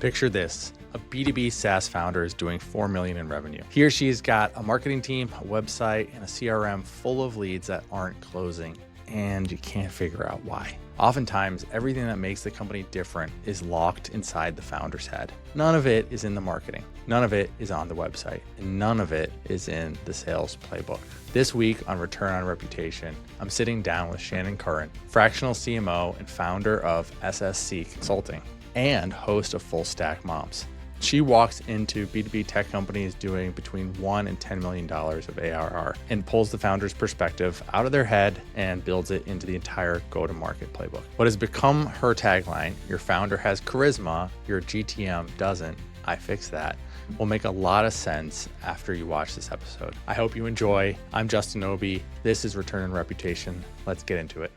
Picture this, a B2B SaaS founder is doing $4 million in revenue. He or she's got a marketing team, a website, and a CRM full of leads that aren't closing, and you can't figure out why. Oftentimes, everything that makes the company different is locked inside the founder's head. None of it is in the marketing. None of it is on the website. And none of it is in the sales playbook. This week on Return on Reputation, I'm sitting down with Shannon Curran, fractional CMO and founder of SSC Consulting, and host of Full Stack Moms. She walks into B2B tech companies doing between $1 and $10 million of ARR and pulls the founder's perspective out of their head and builds it into the entire go-to-market playbook. What has become her tagline, "Your founder has charisma, your GTM doesn't, I fix that," will make a lot of sense after you watch this episode. I hope you enjoy. I'm Justin Obi. This is Return on Reputation. Let's get into it.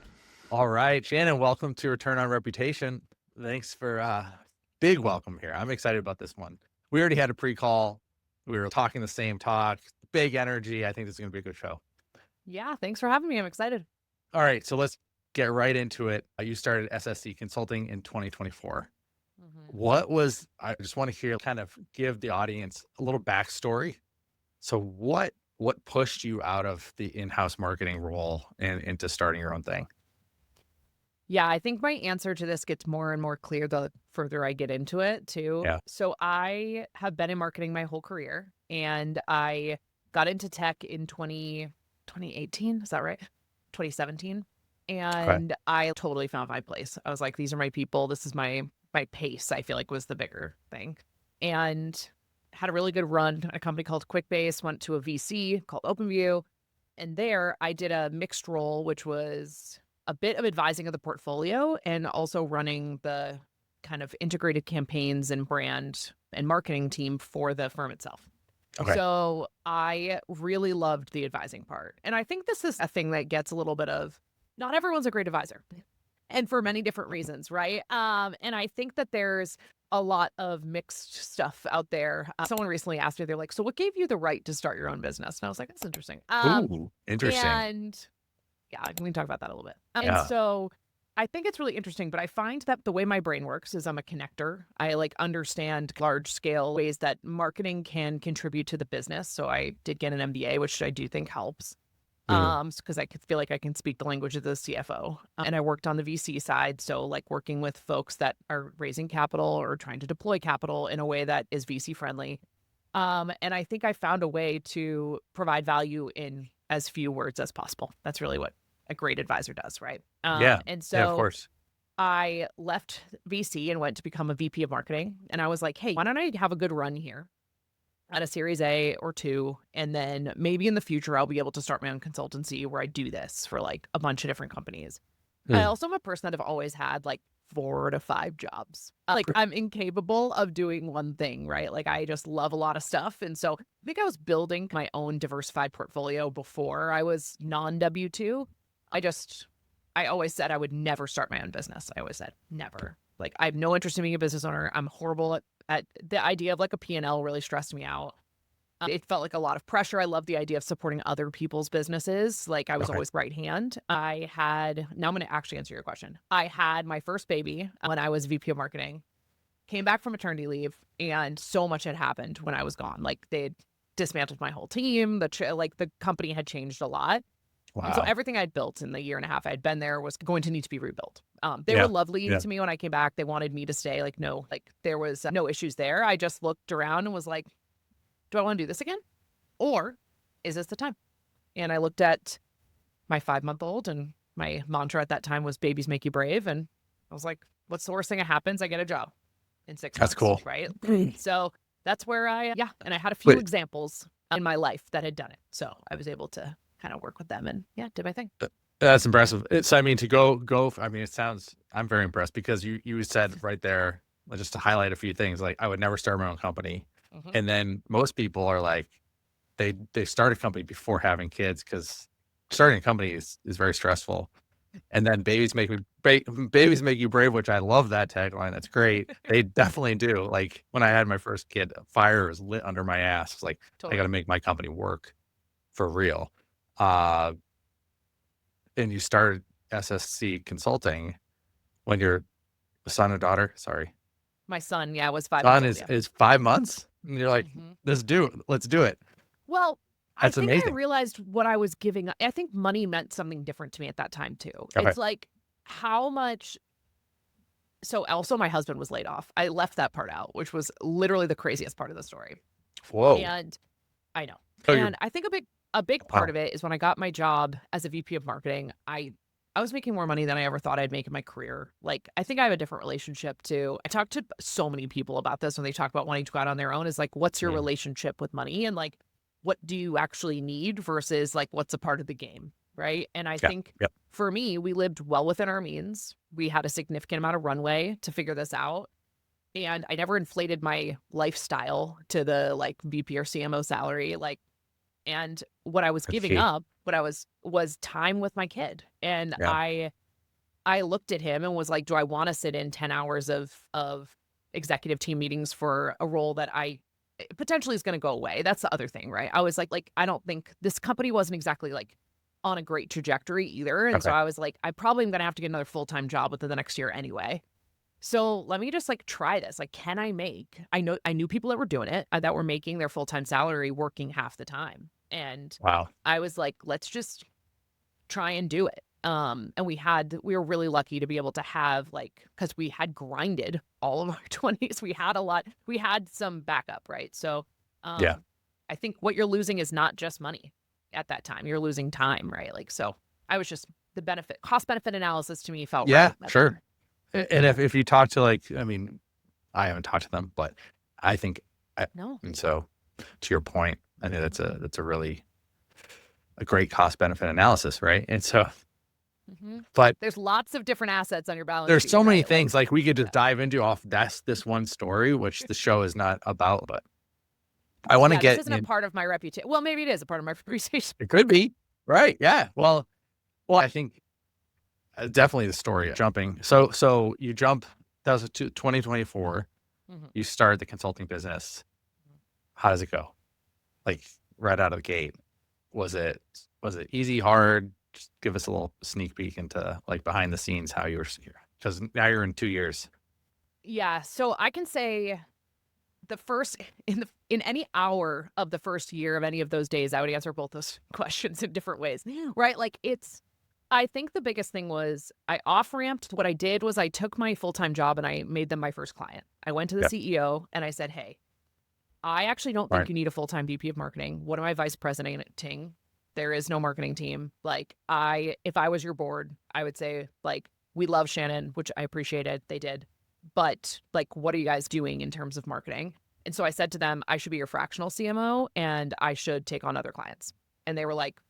All right, Shannon, welcome to Return on Reputation. Thanks for big welcome here. I'm excited about this one. We already had a pre-call. We were talking the same talk, big energy. I think this is going to be a good show. Yeah, thanks for having me. I'm excited. All right, so let's get right into it. You started SSC Consulting in 2024. I just want to hear, kind of give the audience a little backstory. So what pushed you out of the in-house marketing role and into starting your own thing? Yeah, I think my answer to this gets more and more clear the further I get into it too. Yeah. So I have been in marketing my whole career, and I got into tech in 2018. Is that right? 2017. And I totally found my place. I was like, these are my people. This is my pace, I feel like, was the bigger thing. And had a really good run at a company called QuickBase, went to a VC called OpenView. And there I did a mixed role, which was a bit of advising of the portfolio and also running the kind of integrated campaigns and brand and marketing team for the firm itself. Okay. So I really loved the advising part. And I think this is a thing that gets a little bit of, not everyone's a great advisor, and for many different reasons, right? And I think that there's a lot of mixed stuff out there. Someone recently asked me, they're like, so what gave you the right to start your own business? And I was like, that's interesting. Ooh, interesting. And yeah, we can talk about that a little bit. Yeah. And so I think it's really interesting, but I find that the way my brain works is I'm a connector. I understand large scale ways that marketing can contribute to the business. So I did get an MBA, which I do think helps. Because I feel like I can speak the language of the CFO. And I worked on the VC side. So working with folks that are raising capital or trying to deploy capital in a way that is VC friendly. And I think I found a way to provide value in as few words as possible. That's really what a great advisor does, right? And so yeah, of course. I left VC and went to become a VP of marketing. And I was like, hey, why don't I have a good run here at a Series A or 2, and then maybe in the future I'll be able to start my own consultancy where I do this for a bunch of different companies. I also am a person that have always had 4 to 5 jobs. I'm incapable of doing one thing, right? I just love a lot of stuff. And so I think I was building my own diversified portfolio before I was non-W2. I always said I would never start my own business. I always said never. I have no interest in being a business owner. I'm horrible at the idea of a P&L really stressed me out. It felt like a lot of pressure. I love the idea of supporting other people's businesses. I was always right hand. Now I'm going to actually answer your question. I had my first baby when I was VP of marketing, came back from maternity leave, and so much had happened when I was gone. They'd dismantled my whole team. The company had changed a lot. Wow. And so everything I'd built in the year and a half I'd been there was going to need to be rebuilt. They were lovely to me when I came back. They wanted me to stay. There was no issues there. I just looked around and was like, do I want to do this again? Or is this the time? And I looked at my 5-month-old, and my mantra at that time was babies make you brave. And I was like, what's the worst thing that happens? I get a job in 6 months. That's cool. Right? So that's where and I had a few examples in my life that had done it. So I was able to kind of work with them and did my thing. That's impressive. To go. I'm very impressed because you said right there, just to highlight a few things, I would never start my own company. And then most people are they start a company before having kids because starting a company is very stressful. And then babies make you brave, which I love that tagline. That's great. They definitely do. When I had my first kid, fire was lit under my ass. It's Totally. I got to make my company work for real. And you started SSC Consulting when you're a son or daughter? Sorry. My son, yeah, was 5 months Son old. Yeah. is 5 months, and you're like, Mhm. let's do it. Well, I That's think I amazing. realized what I was giving up. I think money meant something different to me at that time too. Okay. It's like how much. So also my husband was laid off. I left that part out, which was literally the craziest part of the story. Whoa. And I know. So you're And I think a big part wow. of it is when I got my job as a VP of marketing, I was making more money than I ever thought I'd make in my career. Like, I think I have a different relationship too. I talk to so many people about this when they talk about wanting to go out on their own is like, what's your Mm. relationship with money? And like, what do you actually need versus like, what's a part of the game? Right. And I Yeah. think Yep. for me, we lived well within our means. We had a significant amount of runway to figure this out. And I never inflated my lifestyle to the like VP or CMO salary. Like, and what I was That's giving key. up, what I was time with my kid. And Yeah. I looked at him and was like, do I want to sit in 10 hours of executive team meetings for a role that I potentially is going to go away? That's the other thing, right? I was like, I don't think this company wasn't exactly like on a great trajectory either. And so Okay. I was like, I probably am going to have to get another full-time job within the next year anyway. So let me just like try this. Like, can I make? I knew people that were doing it, that were making their full-time salary working half the time. And Wow. I was like, let's just try and do it. And we were really lucky to be able to have like, because we had grinded all of our 20s. We had some backup, right? So Yeah. I think what you're losing is not just money at that time. You're losing time, right? Like, so I was just cost benefit analysis to me felt Yeah. right at that. Sure. And if you talk to like, I mean, I haven't talked to them, but I think, No. and so to your point, I think that's a really a great cost benefit analysis, right? And so, Hmm. but There's lots of different assets on your balance there's sheet, so many right? Like, things like we could yeah. just dive into off this one story, which the show is not about, but I want to Yeah, this get isn't a in. part of my reputation. Well, maybe it is a part of my reputation. It could be, right? Yeah. Well, I think definitely the story jumping. So you jump. That was 2024. Mhm. You start the consulting business. How does it go? Like right out of the gate, was it easy, hard? Just give us a little sneak peek into like behind the scenes how you were here, because now you're in 2 years. Yeah, so I can say the first in any hour of the first year of any of those days, I would answer both those questions in different ways, right? Like I think the biggest thing was I off ramped. What I did was I took my full time job and I made them my first client. I went to the Yeah. CEO and I said, hey, I actually don't think Right. you need a full time VP of marketing. What am I vice presidenting? There is no marketing team. Like if I was your board, I would say like we love Shannon, which I appreciated. They did, but like, what are you guys doing in terms of marketing? And so I said to them, I should be your fractional CMO and I should take on other clients. And they were like,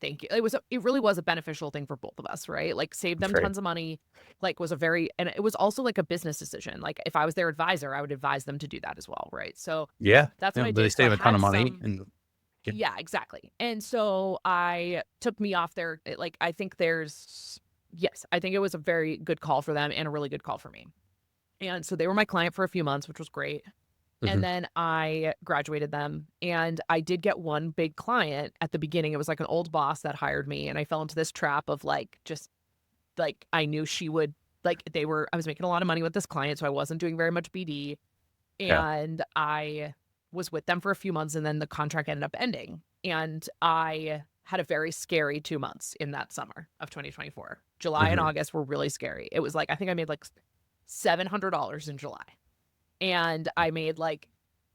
thank you. It really was a beneficial thing for both of us, right? Like saved That's them great. tons of money, like and it was also like a business decision. Like if I was their advisor, I would advise them to do that as well, right? So Yeah. that's what Yeah. I They did. So I save a ton of had money some, and yeah. yeah, exactly. And so I took me off there. Like I think yes, I think it was a very good call for them and a really good call for me. And so they were my client for a few months, which was great. And Mhm. then I graduated them and I did get one big client at the beginning. It was like an old boss that hired me. And I fell into this trap of like, just like, I knew she would, like, I was making a lot of money with this client. So I wasn't doing very much BD. Yeah. And I was with them for a few months and then the contract ended up ending. And I had a very scary 2 months in that summer of 2024. July and Mhm. August were really scary. It was like, I think I made like $700 in July and I made like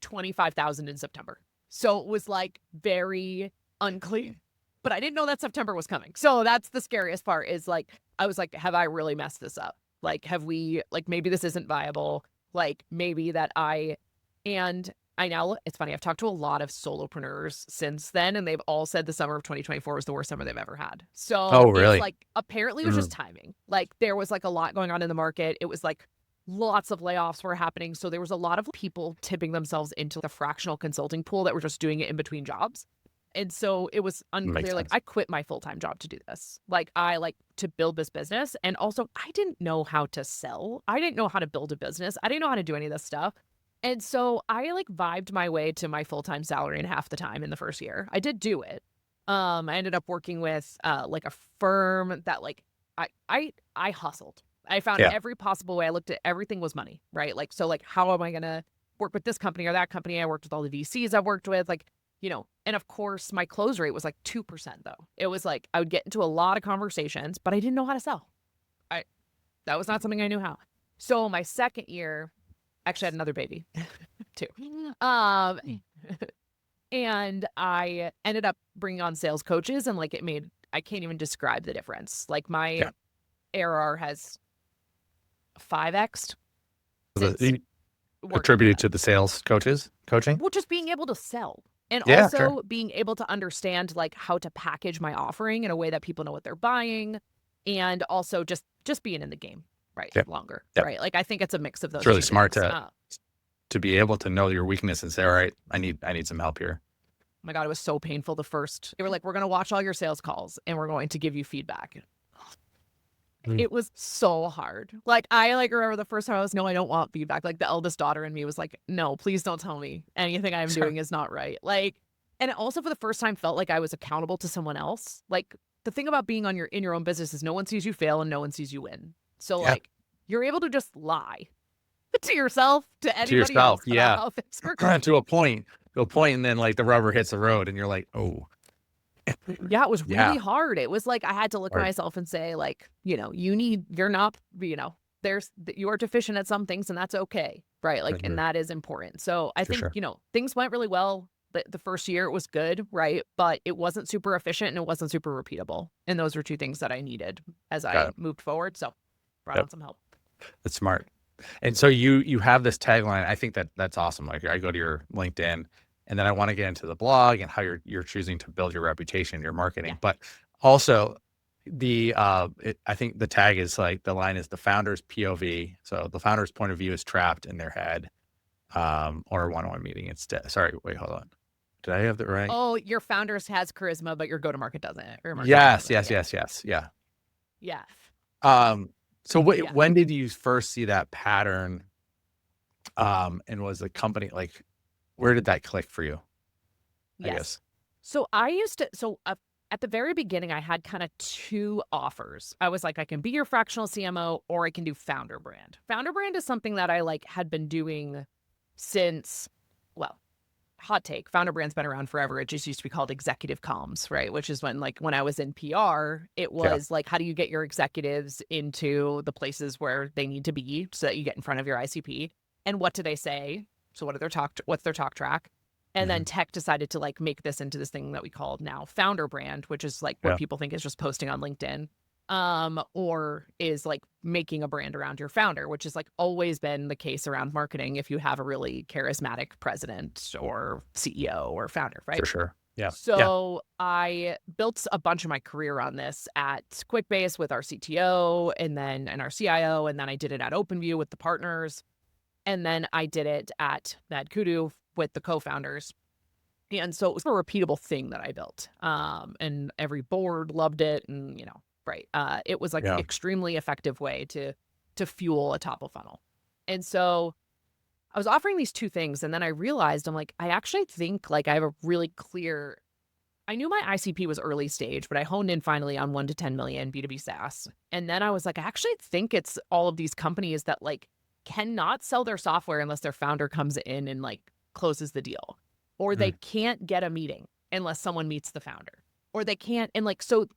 25,000 in September. So it was like very unclear. But I didn't know that September was coming. So that's the scariest part is like I was like, have I really messed this up? Like have we like maybe this isn't viable? Like maybe that and I now it's funny, I've talked to a lot of solopreneurs since then and they've all said the summer of 2024 was the worst summer they've ever had. So Oh, it's really? like apparently it was Mm. just timing. Like there was like a lot going on in the market. It was like lots of layoffs were happening. So there was a lot of people tipping themselves into the fractional consulting pool that were just doing it in between jobs. And so it was Makes unclear. Like sense. I quit my full-time job to do this. Like I like to build this business. And also I didn't know how to sell. I didn't know how to build a business. I didn't know how to do any of this stuff. And so I like vibed my way to my full-time salary in half the time in the first year. I did do it. I ended up working with like a firm that like I hustled. I found Yeah. every possible way. I looked at everything was money, right? Like, so like, how am I going to work with this company or that company? I worked with all the VCs I've worked with, like, and of course my close rate was like 2% though. It was like, I would get into a lot of conversations, but I didn't know how to sell. That was not something I knew how. So my second year, actually had another baby too. And I ended up bringing on sales coaches, and like I can't even describe the difference. Like my ARR has 5x'd since working Attributed to the sales coaching? well, just being able to sell and Yeah, also sure. being able to understand like how to package my offering in a way that people know what they're buying, and also just being in the game longer, right? Like I think it's a mix of those. It's really two smart things. to be able to know your weakness and say, all right, I need some help here. Oh my God, it was so painful the first. They were like, we're going to watch all your sales calls and we're going to give you feedback. It was so hard. Like I remember the first time I was, no, I don't want feedback. Like the eldest daughter in me was like, no, please don't tell me anything I'm doing is not right. Like, and it also for the first time felt like I was accountable to someone else. Like the thing about being in your own business is no one sees you fail and no one sees you win. So like you're able to just lie to yourself, to anybody else. Yeah. About how things are to a point, and then like the rubber hits the road and you're like, oh. Yeah, it was really hard. It was like I had to look at myself and say, like, you are deficient at some things and that's okay. Right. Like, and that is important. So I think, things went really well. The first year it was good. Right. But it wasn't super efficient and it wasn't super repeatable. And those were two things that I needed as I moved forward. So brought on some help. That's smart. And so you have this tagline. I think that's awesome. Like I go to your LinkedIn, and then I want to get into the blog and how you're choosing to build your reputation, your marketing, but also I think the tag is like the line is the founder's POV. So the founder's point of view is trapped in their head, or a one-on-one meeting instead. Sorry, wait, hold on. Did I have that right? Oh, your founders has charisma, but your go-to-market doesn't. Yes. Yeah. Yeah. So when did you first see that pattern? And was the company like, where did that click for you? I guess. So at the very beginning, I had kind of two offers. I was like, I can be your fractional CMO or I can do founder brand. Founder brand is something that I had been doing since, hot take, founder brand's been around forever. It just used to be called executive comms, right? Which is when I was in PR, it was like, how do you get your executives into the places where they need to be so that you get in front of your ICP? And what do they say? So what's their talk track? And then tech decided to make this into this thing that we call now founder brand, which is what people think is just posting on LinkedIn, or is making a brand around your founder, which has always been the case around marketing if you have a really charismatic president or CEO or founder, right? For sure. Yeah. So I built a bunch of my career on this at QuickBase with our CTO and our CIO, and then I did it at OpenView with the partners. And then I did it at Mad Kudu with the co-founders. And so it was a repeatable thing that I built. And every board loved it. And, it was an extremely effective way to fuel a top of funnel. And so I was offering these two things. And then I realized, I actually think I have a really clear, I knew my ICP was early stage, but I honed in finally on 1 to 10 million B2B SaaS. And then I was like, I actually think it's all of these companies that cannot sell their software unless their founder comes in and closes the deal, or they can't get a meeting unless someone meets the founder, or they can't. And so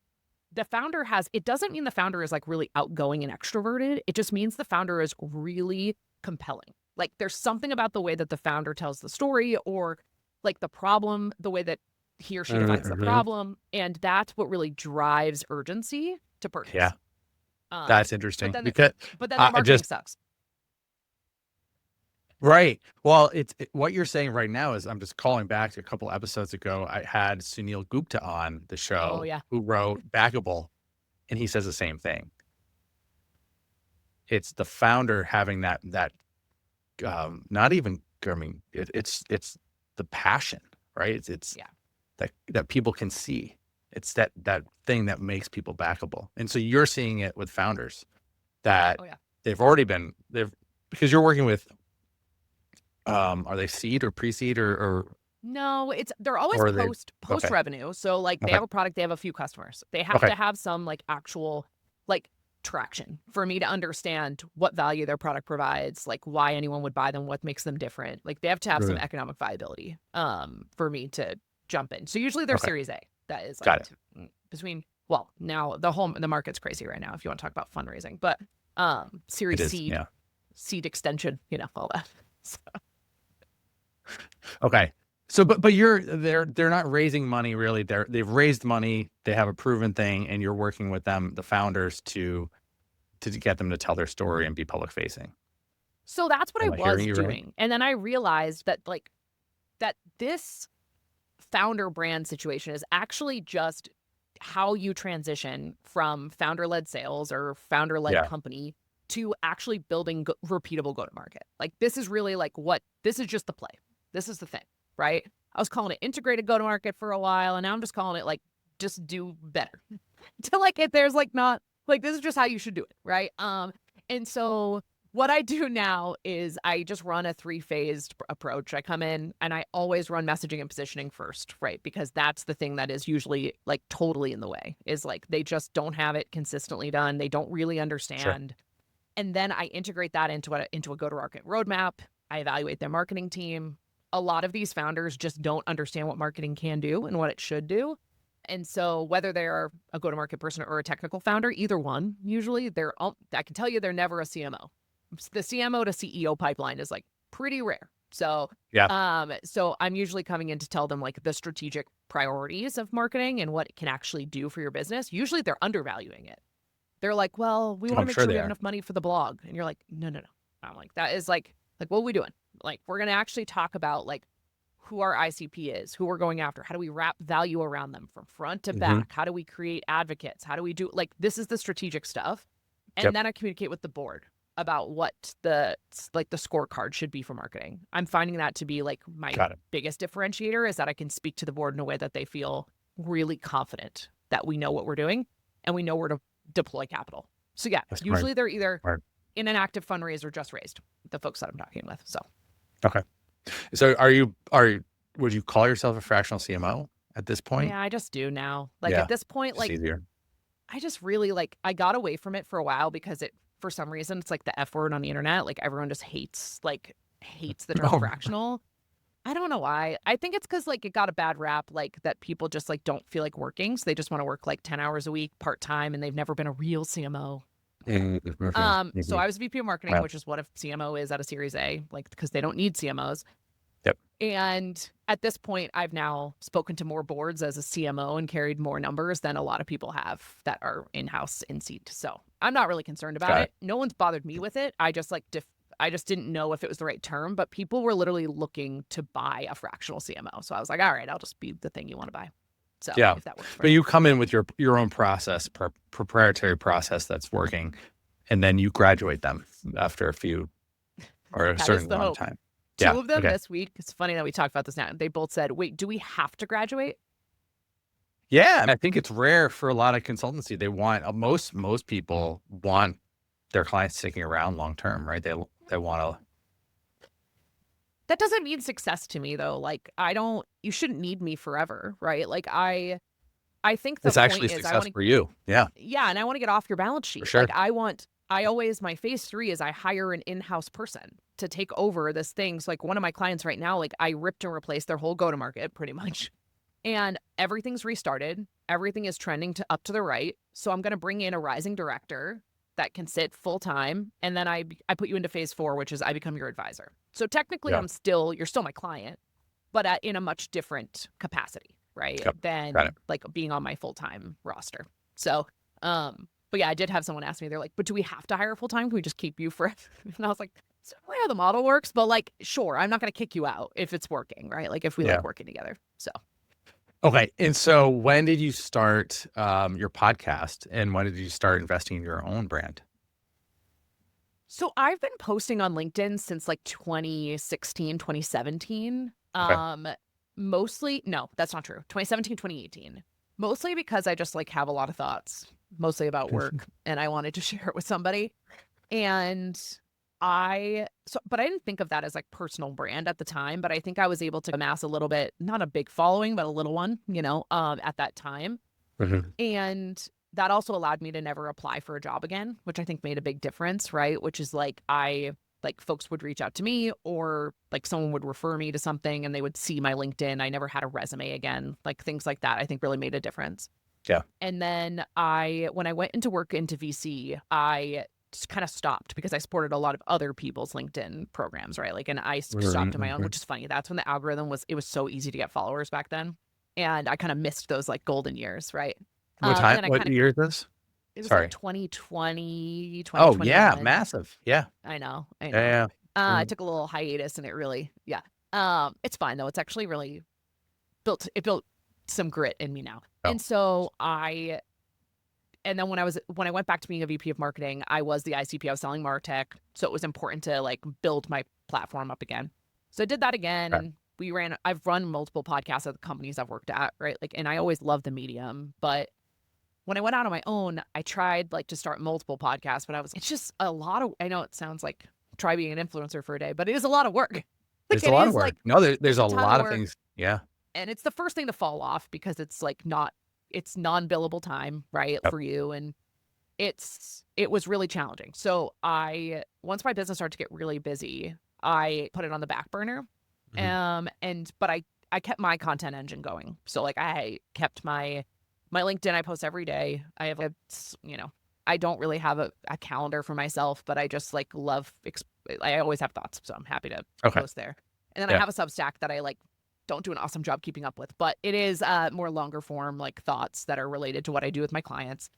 the founder it doesn't mean the founder is really outgoing and extroverted. It just means the founder is really compelling. There's something about the way that the founder tells the story, or the problem, the way that he or she defines the problem. And that's what really drives urgency to purchase. Yeah. That's interesting. But then the marketing sucks. Right. Well, what you're saying right now is I'm just calling back to a couple episodes ago. I had Sunil Gupta on the show, who wrote Backable, and he says the same thing. It's the founder having that not even, it's the passion, right? It's that people can see. It's that thing that makes people backable. And so you're seeing it with founders that because you're working with, are they seed or pre-seed or? No, they're always post revenue. So they have a product, they have a few customers. They have to have some actual traction, for me to understand what value their product provides, like why anyone would buy them, what makes them different. Like they have to have some Right. economic viability for me to jump in. So usually they're Okay. Series A. That is Got like between, well, now the market's crazy right now if you want to talk about fundraising, but Series It is, seed, yeah. seed extension, all that. So, Okay. So, but they're not raising money really. They've raised money. They have a proven thing, and you're working with them, the founders, to get them to tell their story and be public facing. so that's what I Am I hearing was you right? doing. And then I realized that that this founder brand situation is actually just how you transition from founder-led sales or founder-led Yeah. company to actually building repeatable go-to-market. Like this is really like this is just the play. This is the thing, right? I was calling it integrated go-to-market for a while, and now I'm just calling it like just do better. To like it, there's like not like this is just how you should do it, right? And so what I do now is I just run a 3-phased approach. I come in and I always run messaging and positioning first, right? Because that's the thing that is usually like totally in the way, is like they just don't have it consistently done. They don't really understand. And then I integrate that into a go-to-market roadmap. I evaluate their marketing team. A lot of these founders just don't understand what marketing can do and what it should do. And so whether they're a go-to-market person or a technical founder, either one, usually I can tell you they're never a CMO. The CMO to CEO pipeline is like pretty rare. So, so I'm usually coming in to tell them like the strategic priorities of marketing and what it can actually do for your business. Usually they're undervaluing it. They're like, well, we want to make sure we have enough money for the blog. And you're like, no. I'm like, that is like, what are we doing? Like, we're going to actually talk about like who our ICP is, who we're going after. How do we wrap value around them from front to back? How do we create advocates? How do we do, like, this is the strategic stuff. And then I communicate with the board about what the scorecard should be for marketing. I'm finding that to be like my biggest differentiator, is that I can speak to the board in a way that they feel really confident that we know what we're doing and we know where to deploy capital. So yeah, usually they're either in an active fundraise or just raised, the folks that I'm talking with. So. Okay. So would you call yourself a fractional CMO at this point? Yeah, I just do now. Like at this point, like easier. I just really I got away from it for a while because for some reason, it's like the F word on the internet. Like everyone just hates the term fractional. I don't know why. I think it's because like it got a bad rap, like that people just like don't feel like working. So they just want to work like 10 hours a week part-time, and they've never been a real CMO. So I was VP of marketing, which is what a CMO is at a Series A, like, because they don't need CMOs. Yep. And at this point, I've now spoken to more boards as a CMO and carried more numbers than a lot of people have that are in-house in seat. So I'm not really concerned about it. No one's bothered me with it. I just I just didn't know if it was the right term, but people were literally looking to buy a fractional CMO. So I was like, all right, I'll just be the thing you want to buy. So if that works for but you come in with your own process, proprietary process that's working, and then you graduate them after a few or a certain amount of time. Two of them this week. It's funny that we talked about this now. They both said, wait, do we have to graduate? Yeah. And I think it's rare for a lot of consultancy. They want, most people want their clients sticking around long-term, right? They want to. That doesn't mean success to me though. Like you shouldn't need me forever, right? Like I think the it's point actually is success for you. Yeah. Yeah. And I want to get off your balance sheet. For sure. Like my phase 3 is I hire an in-house person to take over this thing. So like one of my clients right now, like I ripped and replaced their whole go-to-market pretty much. And everything's restarted. Everything is trending up to the right. So I'm going to bring in a rising director that can sit full time. And then I put you into phase 4, which is I become your advisor. So technically you're still my client, but in a much different capacity, right? Than like being on my full-time roster. So, but yeah, I did have someone ask me, they're like, but do we have to hire full-time? Can we just keep you forever? And I was like, that's not how the model works, but like, sure, I'm not going to kick you out if it's working, right? Like if we like working together. So. Okay. And so when did you start your podcast, and when did you start investing in your own brand? So I've been posting on LinkedIn since like 2016, 2017. Mostly, no, that's not true. 2017, 2018. Mostly because I just like have a lot of thoughts, mostly about work, and I wanted to share it with somebody. And but I didn't think of that as like personal brand at the time, but I think I was able to amass a little bit, not a big following, but a little one, at that time. And that also allowed me to never apply for a job again, which I think made a big difference, right? Which is like folks would reach out to me, or like someone would refer me to something and they would see my LinkedIn. I never had a resume again. Like things like that, I think really made a difference. Yeah. And then when I went into work into VC, I just kind of stopped because I supported a lot of other people's LinkedIn programs, right? Like, and I stopped in my own, which is funny. That's when the algorithm it was so easy to get followers back then. And I kind of missed those like golden years, right? What year is this? It was Sorry. like 2020, Oh 2021. yeah, massive. Yeah. I know. Yeah. I took a little hiatus and it really, it's fine though. It's actually really built some grit in me now. Oh. And so and then when I went back to being a VP of marketing, I was the ICP. I was selling MarTech. So it was important to like build my platform up again. So I did that again. Okay. And I've run multiple podcasts at the companies I've worked at, right? Like, and I always loved the medium, but when I went out on my own, I tried like to start multiple podcasts, but it's just a lot of, I know it sounds like try being an influencer for a day, but it is a lot of work. It's a lot of work. Like, no, there's a ton lot of work. things. Yeah. And it's the first thing to fall off because it's like it's non-billable time, right? Yep. For you. And it was really challenging. So once my business started to get really busy, I put it on the back burner. But I kept my content engine going. So like I kept my LinkedIn, I post every day. I have I don't really have a calendar for myself, but I just like I always have thoughts. So I'm happy to post there. And then I have a Substack that I like don't do an awesome job keeping up with, but it is more longer form, like thoughts that are related to what I do with my clients.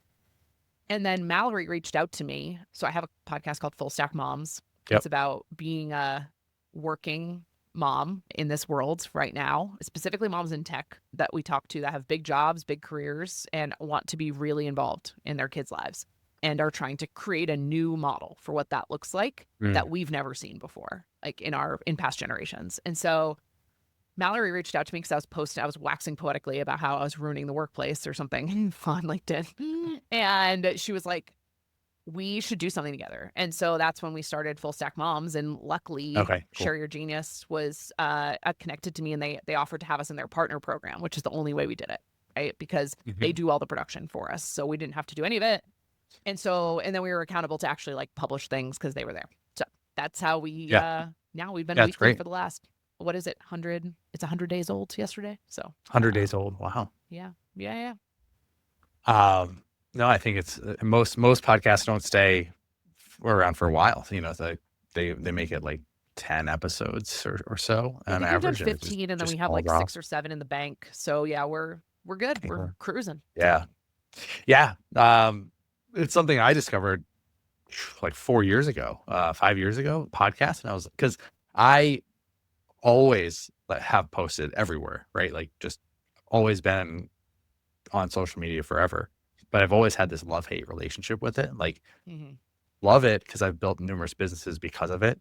And then Mallory reached out to me. So I have a podcast called Full Stack Moms. Yep. It's about being a working mom in this world right now, specifically moms in tech that we talk to that have big jobs, big careers, and want to be really involved in their kids' lives and are trying to create a new model for what that looks like that we've never seen before, like in past generations. And so Mallory reached out to me because I was waxing poetically about how I was ruining the workplace or something on LinkedIn. And she was like, we should do something together. And so that's when we started Full Stack Moms. And luckily, cool. Share Your Genius was connected to me, and they offered to have us in their partner program, which is the only way we did it, right? Because they do all the production for us. So we didn't have to do any of it. And then we were accountable to actually like publish things because they were there. So that's how we, now we've been weekly for the last, what is it? 100, it's 100 days old yesterday. So 100 days old. Wow. Yeah. No, I think it's most podcasts don't stay around for a while. You know, they make it like 10 episodes or so on average. 15, and then we have like 6 or 7 in the bank. So yeah, we're good. We're cruising. Yeah. It's something I discovered like 4 years ago, 5 years ago, podcast. And because I always have posted everywhere, right? Like just always been on social media forever. But I've always had this love-hate relationship with it. Like, love it because I've built numerous businesses because of it.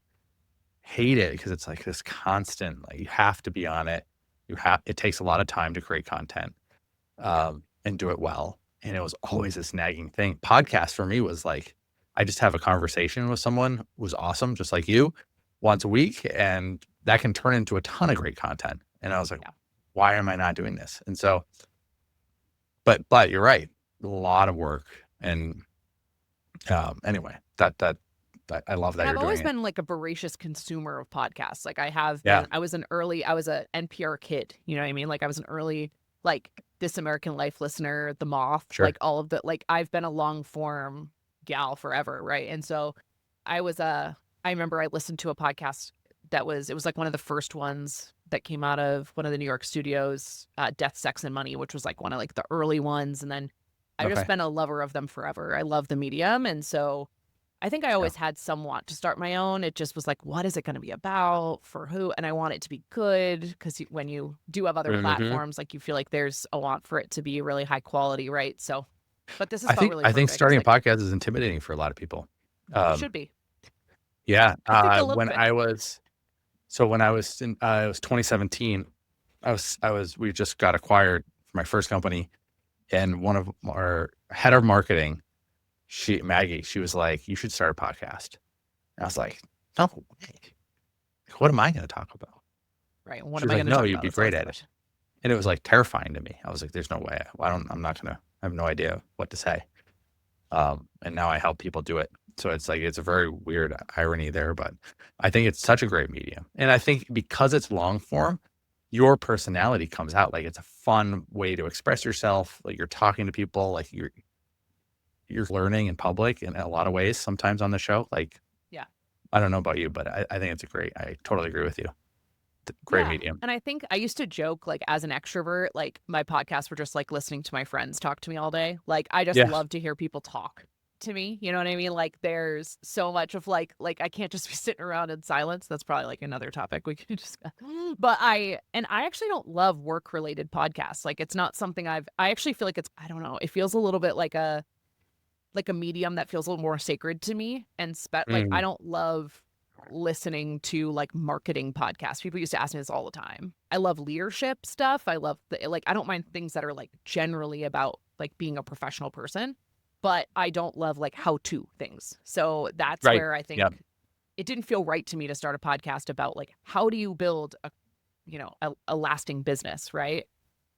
Hate it because it's like this constant, like you have to be on it. It takes a lot of time to create content and do it well. And it was always this nagging thing. Podcast for me was like, I just have a conversation with someone who's awesome, just like you, once a week. And that can turn into a ton of great content. And I was like, why am I not doing this? And so, but you're right. A lot of work. And anyway, that I love that. I've always been like a voracious consumer of podcasts. Like I have I was an NPR kid, you know what I mean? Like I was an early, like This American Life listener, The Moth, like all of the, like I've been a long form gal forever. Right. And so I remember I listened to a podcast it was like one of the first ones that came out of one of the New York studios, Death, Sex and Money, which was like one of like the early ones. And then I've just been a lover of them forever. I love the medium. And so I think I always had some want to start my own. It just was like, what is it going to be about? For who? And I want it to be good because when you do have other platforms, like you feel like there's a want for it to be really high quality, right? So, but this is really perfect. I think starting a podcast is intimidating for a lot of people. It should be. Yeah. When I was 2017, we just got acquired for my first company. And one of our head of marketing, Maggie, she was like, you should start a podcast. And I was like, no way. What am I going to talk about? Right. What am I going to talk about? No, you'd be great at it. And it was like terrifying to me. I was like, there's no way. I'm not going to I have no idea what to say. And now I help people do it. So it's like, it's a very weird irony there, but I think it's such a great medium. And I think because it's long form, your personality comes out. Like, it's a fun way to express yourself. Like, you're talking to people, like you're learning in public in a lot of ways, sometimes on the show. Like, Yeah. I don't know about you, but I think I totally agree with you. Great Yeah. medium. And I think I used to joke, like, as an extrovert, like, my podcasts were just like listening to my friends talk to me all day. Like, I just Yeah. love to hear people talk to me. You know what I mean? Like, there's so much of like I can't just be sitting around in silence. That's probably like another topic we could discuss. But I actually don't love work related podcasts. Like, it's not something I actually feel like I don't know. It feels a little bit like a medium that feels a little more sacred to me. And like, I don't love listening to like marketing podcasts. People used to ask me this all the time. I love leadership stuff. I love I don't mind things that are like generally about like being a professional person, but I don't love like how-to things. So that's Right. where I think Yep. it didn't feel right to me to start a podcast about like, how do you build a lasting business, right?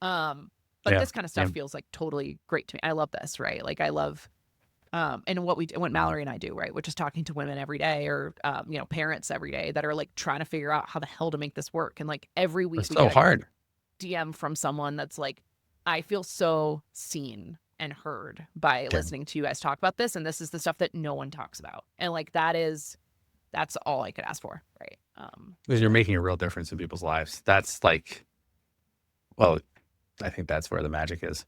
But Yeah. this kind of stuff Yeah. feels like totally great to me. I love this, right? Like, I love and what Mallory and I do, right, which is talking to women every day, or parents every day that are like trying to figure out how the hell to make this work. And like every week It's we so get a hard. DM from someone that's like, I feel so seen and heard by Yeah. listening to you guys talk about this, and this is the stuff that no one talks about. And like, that's all I could ask for, right? Because you're making a real difference in people's lives. That's like, well, I think that's where the magic is.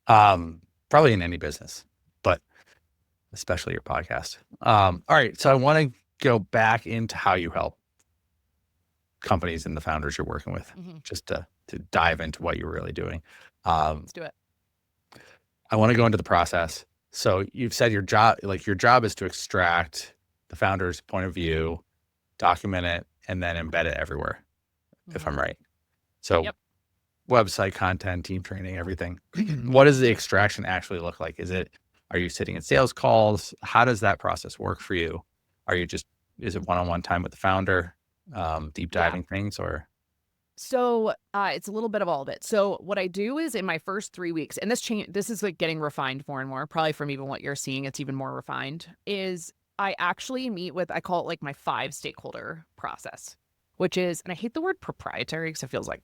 Probably in any business, but especially your podcast. All right. So I want to go back into how you help companies and the founders you're working with, just to dive into what you're really doing. Let's do it. I want to go into the process. So you've said your job is to extract the founder's point of view, document it, and then embed it everywhere, if I'm right. So Yep. Website content, team training, everything. What does the extraction actually look like? Are you sitting in sales calls? How does that process work for you? Is it one-on-one time with the founder, deep diving things, or? So it's a little bit of all of it. So what I do is in my first 3 weeks, and this is like getting refined more and more, probably from even what you're seeing, it's even more refined, is I actually meet with, I call it like my 5 stakeholder process, which is, and I hate the word proprietary because it feels like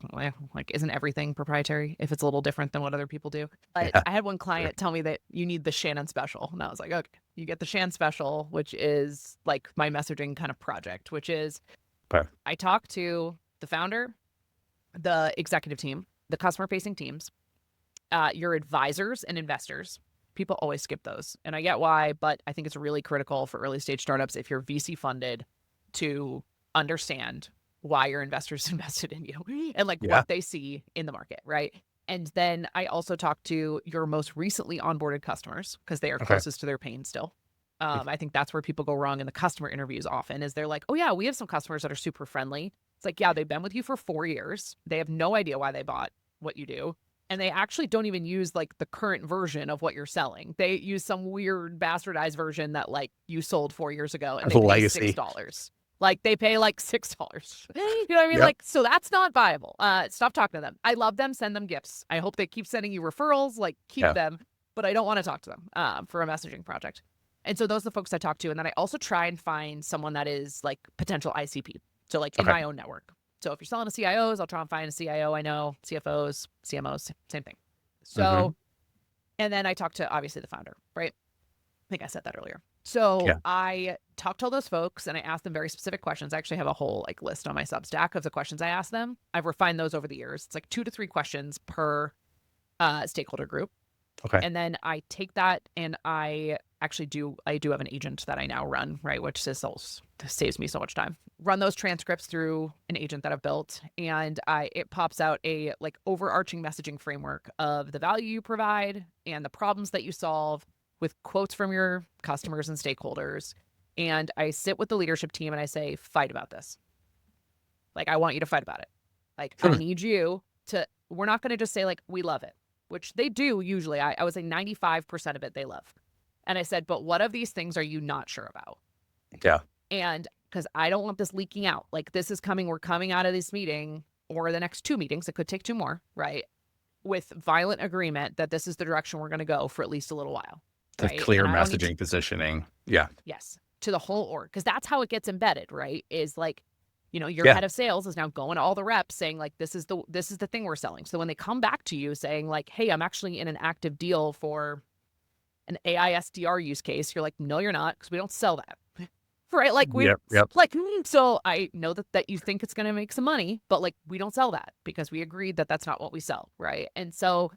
isn't everything proprietary if it's a little different than what other people do? But Yeah. I had one client tell me that you need the Shannon special. And I was like, okay, you get the Shannon special, which is like my messaging kind of project, which is I talk to the founder, the executive team, the customer facing teams, your advisors and investors. People always skip those. And I get why, but I think it's really critical for early stage startups, if you're VC funded, to understand why your investors invested in you and like what they see in the market, right? And then I also talk to your most recently onboarded customers because they are closest to their pain still. I think that's where people go wrong in the customer interviews often, is they're like, oh yeah, we have some customers that are super friendly. It's like, yeah, they've been with you for 4 years. They have no idea why they bought what you do. And they actually don't even use like the current version of what you're selling. They use some weird bastardized version that like you sold 4 years ago, and they pay Legacy. $6. Like they pay like $6. You know what I mean? Like, so that's not viable. Stop talking to them. I love them. Send them gifts. I hope they keep sending you referrals, like keep them, but I don't want to talk to them for a messaging project. And so those are the folks I talk to. And then I also try and find someone that is like potential ICP. So like in my own network. So if you're selling to CIOs, I'll try and find a CIO I know, CFOs, CMOs, same thing. So, and then I talk to obviously the founder, right? I think I said that earlier. So I talk to all those folks and I ask them very specific questions. I actually have a whole like list on my Substack of the questions I ask them. I've refined those over the years. It's like 2 to 3 questions per stakeholder group. Okay. And then I take that and I do have an agent that I now run, right? Which saves me so much time. Run those transcripts through an agent that I've built, and it pops out a like overarching messaging framework of the value you provide and the problems that you solve, with quotes from your customers and stakeholders. And I sit with the leadership team and I say, fight about this. Like, I want you to fight about it. Like, I need you to, we're not going to just say like, we love it, which they do usually. I would say 95% of it they love. And I said, but what of these things are you not sure about? Yeah. And because I don't want this leaking out. Like, this is coming, we're coming out of this meeting or the next 2 meetings. It could take 2 more, right? with violent agreement that this is the direction we're going to go for at least a little while. The Right. clear And I don't need messaging, positioning. Yeah. yes, to the whole org, because that's how it gets embedded, right? Is like, your Yeah. head of sales is now going to all the reps saying like, this is the thing we're selling. So when they come back to you saying like, hey, I'm actually in an active deal for an AI SDR use case, you're like, no, you're not, because we don't sell that. Right? Like Yep. so I know that you think it's going to make some money, but like we don't sell that because we agreed that that's not what we sell, right? And so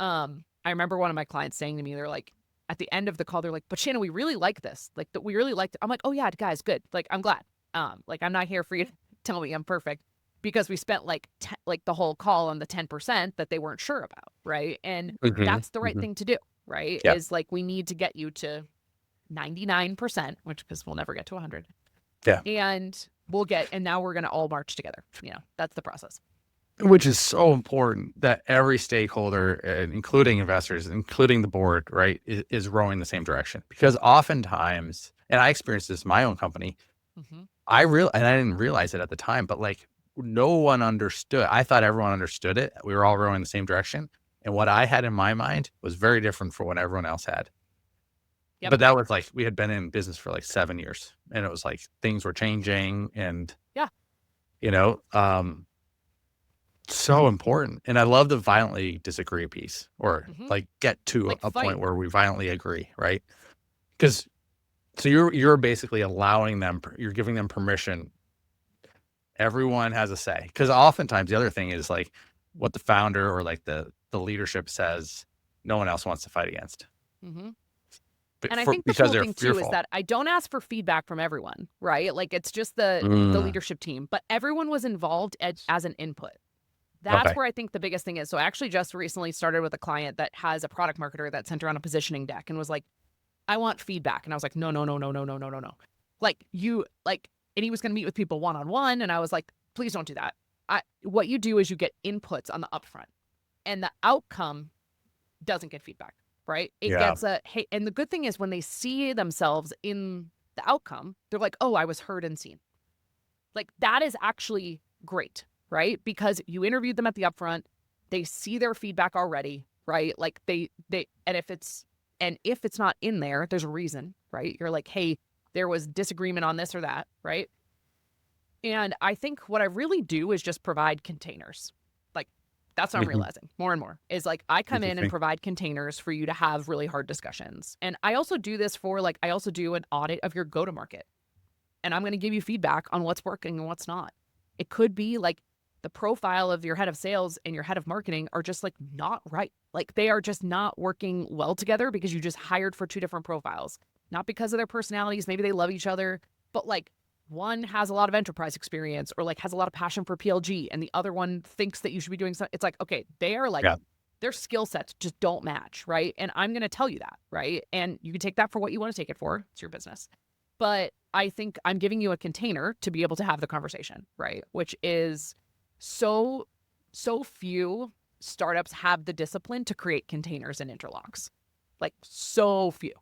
I remember one of my clients saying to me, they're like, at the end of the call, they're like, but Shannon, we really like this. Like that we really liked it. I'm like, oh yeah, guys, good. Like I'm glad. Like I'm not here for you to tell me I'm perfect, because we spent like the whole call on the 10% that they weren't sure about, right? And that's the right thing to do, right? Yeah. Is like we need to get you to 99%, which because we'll never get to 100. Yeah. And now we're going to all march together. That's the process. Which is so important that every stakeholder, including investors, including the board, right, is rowing the same direction. Because oftentimes, and I experienced this in my own company, and I didn't realize it at the time, but like no one understood. I thought everyone understood it. We were all rowing the same direction. And what I had in my mind was very different from what everyone else had. Yep. But that was like, we had been in business for like 7 years, and it was like things were changing, and so important. And I love the violently disagree piece, or like get to Like a fight. point where we violently agree, right? Because so you're basically allowing them, you're giving them permission. Everyone has a say. Because oftentimes the other thing is like what the founder or like the leadership says, no one else wants to fight against. And I think the cool thing too is fearful. that I don't ask for feedback from everyone, right? Like it's just the leadership team, but everyone was involved as an input. That's where I think the biggest thing is. So I actually just recently started with a client that has a product marketer that sent her on a positioning deck and was like, I want feedback. And I was like, no. Like and he was going to meet with people one-on-one. And I was like, please don't do that. What you do is you get inputs on the upfront, and the outcome doesn't get feedback, right? It gets hey, and the good thing is when they see themselves in the outcome, they're like, oh, I was heard and seen. Like that is actually great, right? Because you interviewed them at the upfront, they see their feedback already, right? Like they and if it's not in there, there's a reason, right? You're like, hey, there was disagreement on this or that, right? And I think what I really do is just provide containers. Like that's what I'm realizing more and more is like I come in and provide containers for you to have really hard discussions. And I also do this for I also do an audit of your go-to-market. And I'm going to give you feedback on what's working and what's not. It could be like the profile of your head of sales and your head of marketing are just like not right. Like they are just not working well together because you just hired for two different profiles, not because of their personalities. Maybe they love each other, but like one has a lot of enterprise experience or like has a lot of passion for PLG, and the other one thinks that you should be doing something. It's like, okay, they are like, their skill sets just don't match, right? And I'm going to tell you that, right? And you can take that for what you want to take it for. It's your business. But I think I'm giving you a container to be able to have the conversation, right? Which is so few startups have the discipline to create containers and interlocks. Like so few.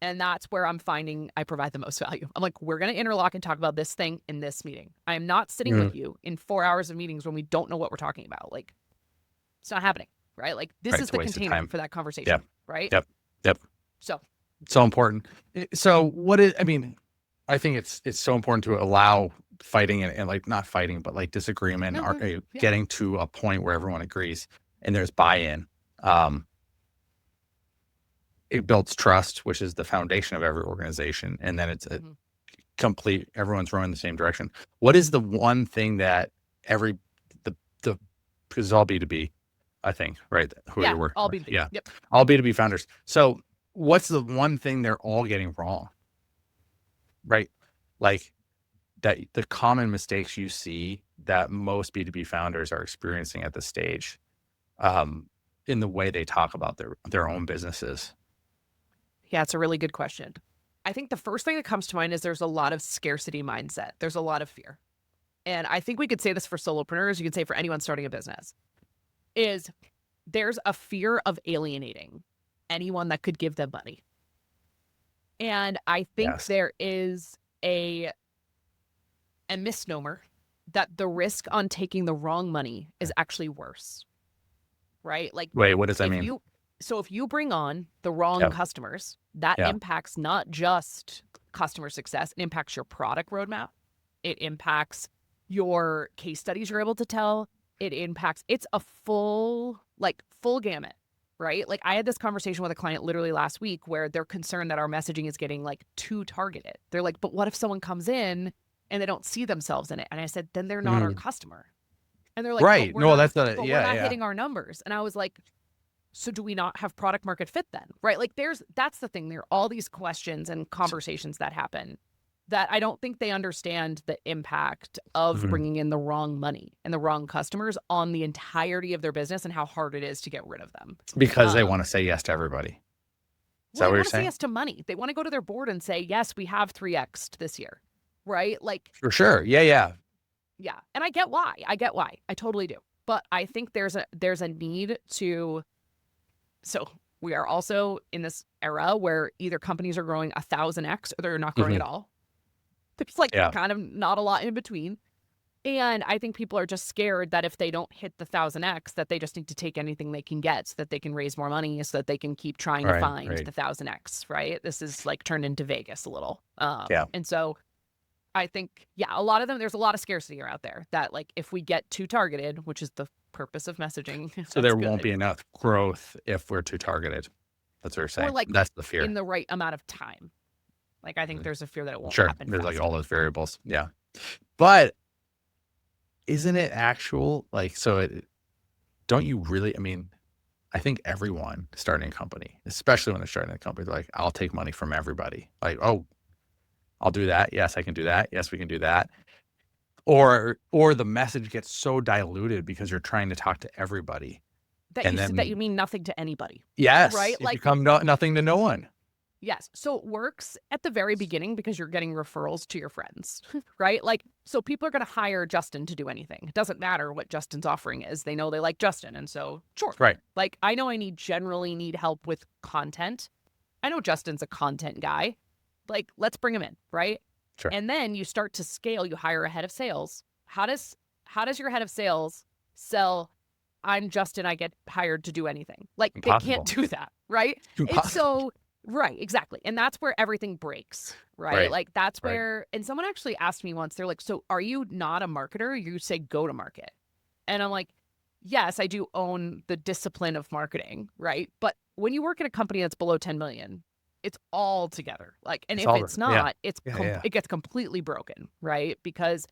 And that's where I'm finding I provide the most value. I'm like, we're going to interlock and talk about this thing in this meeting. I am not sitting with you in 4 hours of meetings when we don't know what we're talking about. Like, it's not happening, right? Like, this is the container for that conversation, right? Yep. So important. So I think it's so important to allow fighting and like not fighting, but like disagreement, getting to a point where everyone agrees and there's buy-in. It builds trust, which is the foundation of every organization. And then it's a complete, everyone's rowing in the same direction. What is the one thing that because it's all B2B, I think, right? Who you're working all with. B2B. Yep. All B2B founders. So what's the one thing they're all getting wrong? Right? Like that the common mistakes you see that most B2B founders are experiencing at this stage in the way they talk about their own businesses. Yeah, it's a really good question. I think the first thing that comes to mind is there's a lot of scarcity mindset. There's a lot of fear. And I think we could say this for solopreneurs, you could say for anyone starting a business, is there's a fear of alienating anyone that could give them money. And I think there is a misnomer that the risk on taking the wrong money is actually worse. right? Like Wait, what does that mean? if you bring on the wrong Yep. customers, that Yeah. impacts not just customer success, it impacts your product roadmap. It impacts your case studies you're able to tell. It's a full gamut, right? Like I had this conversation with a client literally last week where they're concerned that our messaging is getting like too targeted. They're like, but what if someone comes in and they don't see themselves in it? And I said, then they're not our customer. And they're like, Right. No, that's but a, we're not yeah. hitting our numbers. And I was like, so do we not have product market fit then? Right? Like that's the thing. There are all these questions and conversations that happen that I don't think they understand the impact of bringing in the wrong money and the wrong customers on the entirety of their business and how hard it is to get rid of them. Because they want to say yes to everybody. Is that what They you're want to say saying? yes to money. They want to go to their board and say, yes, we have 3X'd this year. Right? Like, For sure. Yeah. Yeah. yeah. And I get why. I totally do. But I think there's a need to, so we are also in this era where either companies are growing 1,000x or they're not growing at all. There's like kind of not a lot in between. And I think people are just scared that if they don't hit the 1,000x, that they just need to take anything they can get so that they can raise more money, so that they can keep trying to find the 1,000x, right? This is like turned into Vegas a little. And so I think, a lot of them, there's a lot of scarcity out there that like if we get too targeted, which is the purpose of messaging. So there won't be enough growth if we're too targeted. That's what you're saying. Or like that's the fear. In the right amount of time. Like I think there's a fear that it won't Sure. happen. There's fast like all those variables. Yeah. But isn't it actual? Like, don't you really, I mean, I think everyone starting a company, especially when they're starting a company, they're like, I'll take money from everybody. Like, oh, I'll do that. Yes, I can do that. Yes, we can do that. Or the message gets so diluted because you're trying to talk to everybody. that you mean nothing to anybody. Yes. Right? You become nothing to no one. Yes. So it works at the very beginning because you're getting referrals to your friends, right? Like, so people are going to hire Justin to do anything. It doesn't matter what Justin's offering is. They know they like Justin. And so, sure. Right. Like, I know generally need help with content. I know Justin's a content guy. Like, let's bring him in, right? Sure. And then you start to scale. You hire a head of sales. How does your head of sales sell, I'm Justin, I get hired to do anything? Like, Impossible. They can't do that, right? Impossible. Right, exactly. And that's where everything breaks, right? Like that's where, and someone actually asked me once, they're like, so are you not a marketer? You say go to market. And I'm like, yes, I do own the discipline of marketing, right? But when you work at a company that's below 10 million, it's all together. Like, and if it's not, it gets completely broken, right? Because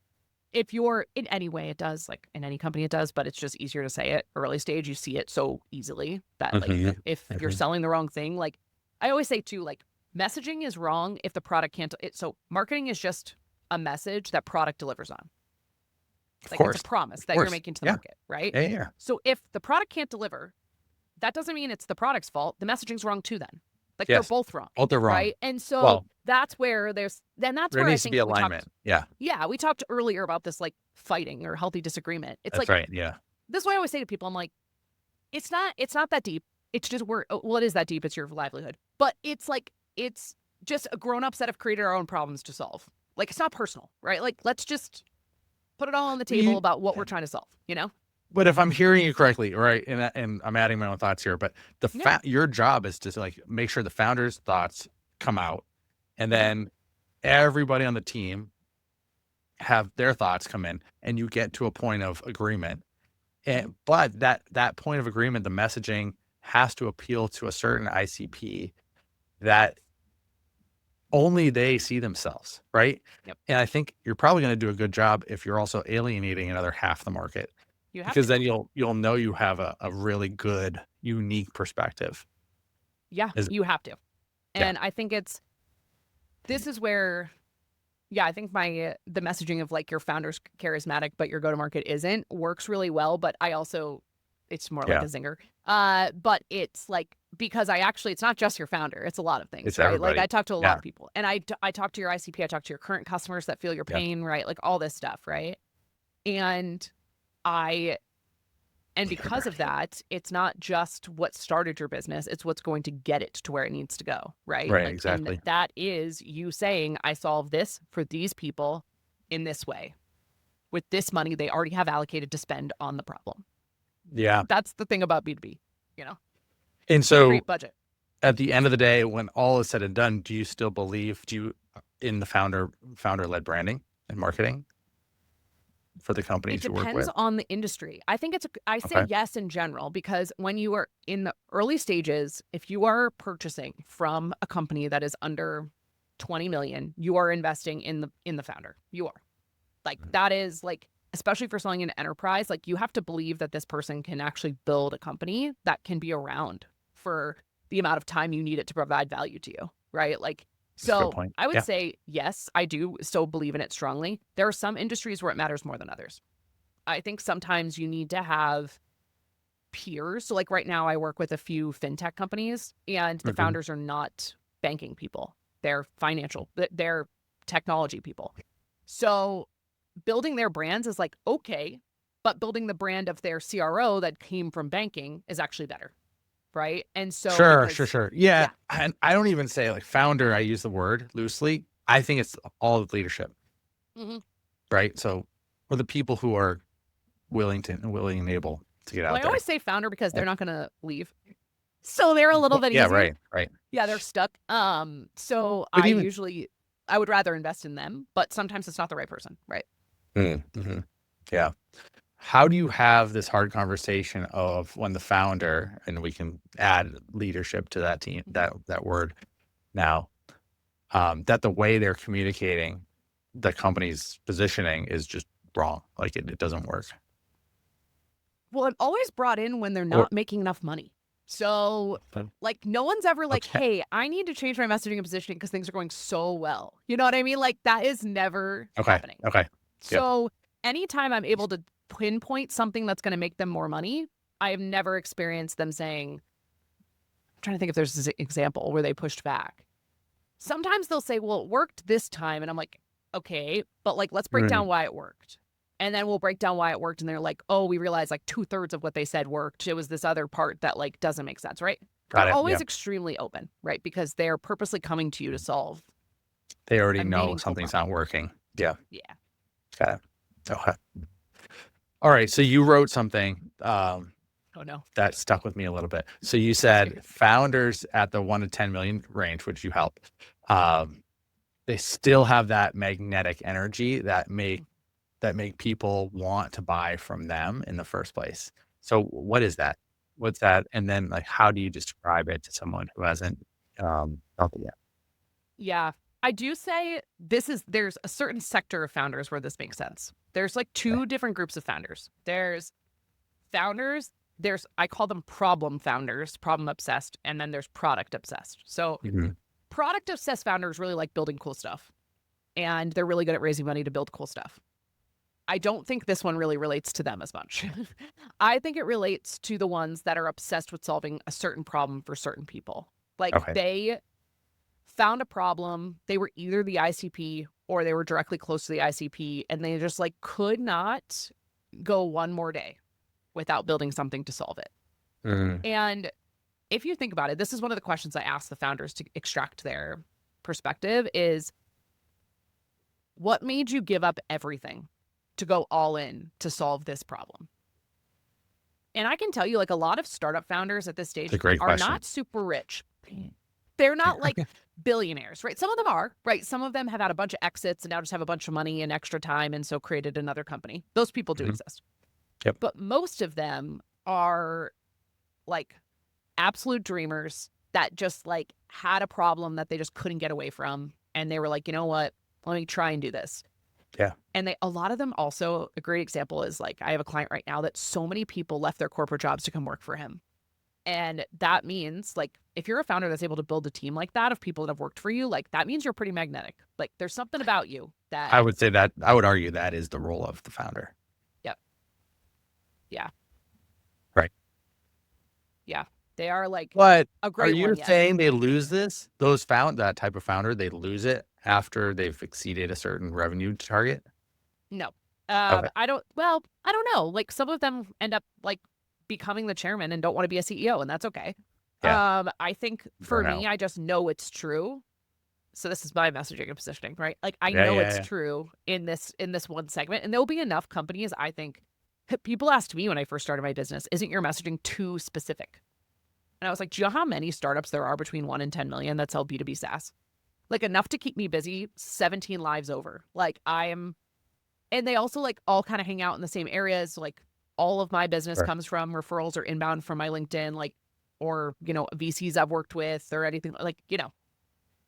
if you're in any way, it does, like in any company it does, but it's just easier to say it. Early stage, you see it so easily that like if you're selling the wrong thing, like I always say too, like messaging is wrong if the product can't. So marketing is just a message that product delivers on. Like it's a promise that you're making to the market, right? Yeah. So if the product can't deliver, that doesn't mean it's the product's fault. The messaging's wrong too then. Like they're both wrong. Both are wrong. Right? And so that's where there needs to be alignment. We talked earlier about this like fighting or healthy disagreement. It's that's right. Yeah. This is what I always say to people. I'm like, it's not that deep. It's just it is that deep. It's your livelihood. But it's just a grown-ups that have created our own problems to solve. Like, it's not personal, right? Like, let's just put it all on the table about what we're trying to solve, you know? But if I'm hearing you correctly, right, and I'm adding my own thoughts here, but your job is to like make sure the founders' thoughts come out, and then everybody on the team have their thoughts come in, and you get to a point of agreement. But that point of agreement, the messaging has to appeal to a certain ICP that only they see themselves, right? Yep. And I think you're probably going to do a good job if you're also alienating another half the market, because then you'll know you have a really good, unique perspective. Yeah, you have to. And I think this is where, I think the messaging of like your founder's charismatic, but your go-to-market isn't, works really well. But it's more like a zinger. But it's like, because it's not just your founder, it's a lot of things, it's right? Everybody. Like I talk to a lot of people, and I talk to your ICP, I talk to your current customers that feel your pain, right? Like all this stuff, right? And because of that, it's not just what started your business, it's what's going to get it to where it needs to go, right? Right, like, exactly. And that is you saying, I solve this for these people in this way. With this money they already have allocated to spend on the problem. Yeah. That's the thing about B2B, you know, And can't so create budget. at the end of the day, when all is said and done, do you still believe in the founder-led branding and marketing for the It companies you work depends with? on the industry. I think I say Okay. yes in general, because when you are in the early stages, if you are purchasing from a company that is under 20 million, you are investing in the founder. You are. Like, that is like, especially for selling an enterprise, like, you have to believe that this person can actually build a company that can be around for the amount of time you need it to provide value to you, right? Like, That's a good so point. I would Yeah. say, yes, I do still believe in it strongly. There are some industries where it matters more than others. I think sometimes you need to have peers. So, like, right now I work with a few fintech companies, and the Mhm. founders are not banking people. They're they're technology people. So building their brands is like, okay, but building the brand of their CRO that came from banking is actually better, right? And so, Sure, sure, because, sure. Yeah. yeah, And I don't even say like founder, I use the word loosely. I think it's all of leadership, hmm right? So for the people who are willing and able to get well, out I there. always say founder because they're Like, not going to leave. So they're a little well, bit yeah, easier. right, right. Yeah, they're stuck. So But even I would rather invest in them, but sometimes it's not the right person, right? Mhm. Yeah. How do you have this hard conversation of when the founder, and we can add leadership to that team, that word now, that the way they're communicating the company's positioning is just wrong. Like it doesn't work. Well, I'm always brought in when they're Or not making enough money. So, uh, like, no one's ever like, okay. hey, I need to change my messaging and positioning because things are going so well. You know what I mean? Like, that is never Okay. happening. Okay. Yep. So, anytime I'm able to pinpoint something that's going to make them more money, I have never experienced them saying, I'm trying to think if there's an example where they pushed back. Sometimes they'll say, well, it worked this time. And I'm like, okay, but like, let's break Mhm. down why it worked. And then we'll break down why it worked. And they're like, oh, we realized like 2/3 of what they said worked. It was this other part that like doesn't make sense, right? Got They're it. always Yeah. extremely open, right? Because they're purposely coming to you to solve They already a know meaningful something's problem. not working. Yeah. Yeah. Got it. Okay. All right. So you wrote something Oh, no. that stuck with me a little bit. So you Let's hear said it. founders at the 1 to 10 million range, which you help, they still have that magnetic energy that make people want to buy from them in the first place. So what is that? What's that? And then like, how do you describe it to someone who hasn't felt it yet? Yeah. I do say there's a certain sector of founders where this makes sense. There's like Okay. two different groups of founders. There's founders, I call them problem founders, problem obsessed, and then there's product obsessed. So Mhm. product obsessed founders really like building cool stuff, and they're really good at raising money to build cool stuff. I don't think this one really relates to them as much. I think it relates to the ones that are obsessed with solving a certain problem for certain people. Like, Okay. they found a problem, they were either the ICP or they were directly close to the ICP, and they just like could not go one more day without building something to solve it. Mm. And if you think about it, this is one of the questions I ask the founders to extract their perspective is, what made you give up everything to go all in to solve this problem? And I can tell you, like, a lot of startup founders at this It's a stage great are question. not super rich. They're not like billionaires, right? Some of them are, right? Some of them have had a bunch of exits and now just have a bunch of money and extra time, and so created another company. Those people do Mhm. exist. Yep. But most of them are like absolute dreamers that just like had a problem that they just couldn't get away from. And they were like, you know what? Let me try and do this. Yeah. And a lot of them also, a great example is like, I have a client right now that so many people left their corporate jobs to come work for him. And that means, like, if you're a founder that's able to build a team like that of people that have worked for you, like, that means you're pretty magnetic. Like, there's something about you that, I would say that I would argue that is the role of the founder. yep, yeah, Right. yeah, they are like But a are great you one. Yes. saying they lose this? That type of founder, they lose it after they've exceeded a certain revenue target? No. Okay. I don't know. Like, some of them end up like becoming the chairman and don't want to be a CEO, and that's okay. Yeah. I think for me, Burnout. I just know it's true. So this is my messaging and positioning, right? Like, I Yeah, know yeah, it's yeah. true in this one segment, and there'll be enough companies, I think, people asked me when I first started my business, isn't your messaging too specific? And I was like, do you know how many startups there are between 1 and 10 million that sell B2B SaaS? Like enough to keep me busy 17 lives over. Like and they also like all kind of hang out in the same areas. Like all of my business Sure. comes from referrals or inbound from my LinkedIn, like, or, VCs I've worked with or anything like,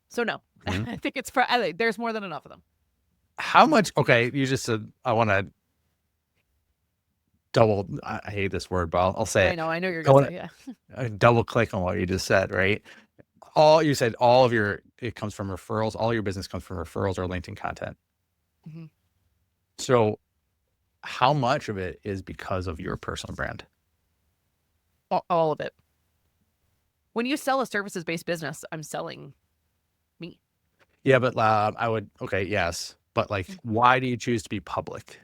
so no, Mhm. I think there's more than enough of them. How much? Okay, you just said I want to double. I hate this word, but I'll say it. I know you're I going want to say, yeah. to double click on what you just said, right? You said it comes from referrals. All your business comes from referrals or LinkedIn content. Mhm. So how much of it is because of your personal brand? All of it. When you sell a services-based business, I'm selling me. Yeah, but yes. But like, why do you choose to be public?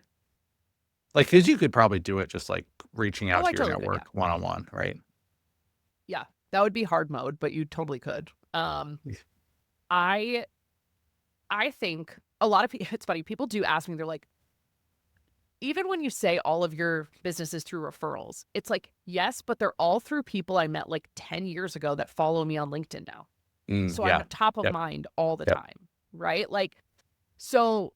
Like, because you could probably do it just like reaching out Oh, to I your totally could. network one-on-one, right? Yeah. That would be hard mode, but you totally could. I think a lot of people, it's funny, people do ask me, they're like, even when you say all of your business is through referrals, it's like, yes, but they're all through people I met like 10 years ago that follow me on LinkedIn now. So I'm Yeah. top of Yep. mind all the Yep. time, right? Like, so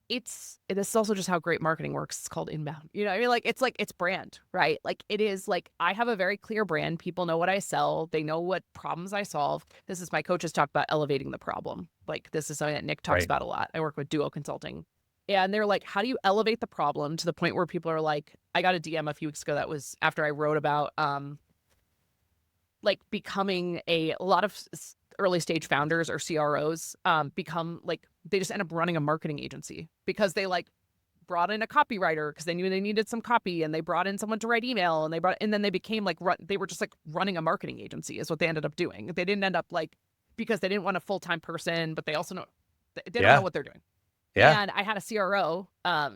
this is also just how great marketing works. It's called inbound. You know what I mean? Like, it's brand, right? Like, it is like, I have a very clear brand. People know what I sell. They know what problems I solve. This is my coaches talk about elevating the problem. Like, this is something that Nick talks Right. about a lot. I work with Duo Consulting. And they're like, how do you elevate the problem to the point where people are like, I got a DM a few weeks ago that was after I wrote about like becoming a lot of early stage founders or CROs become like, they just end up running a marketing agency because they like brought in a copywriter because they knew they needed some copy, and they brought in someone to write email, and then they became like, they were just like running a marketing agency is what they ended up doing. They didn't end up like, because they didn't want a full-time person, but they also know, they don't know what they're doing. Yeah. And I had a CRO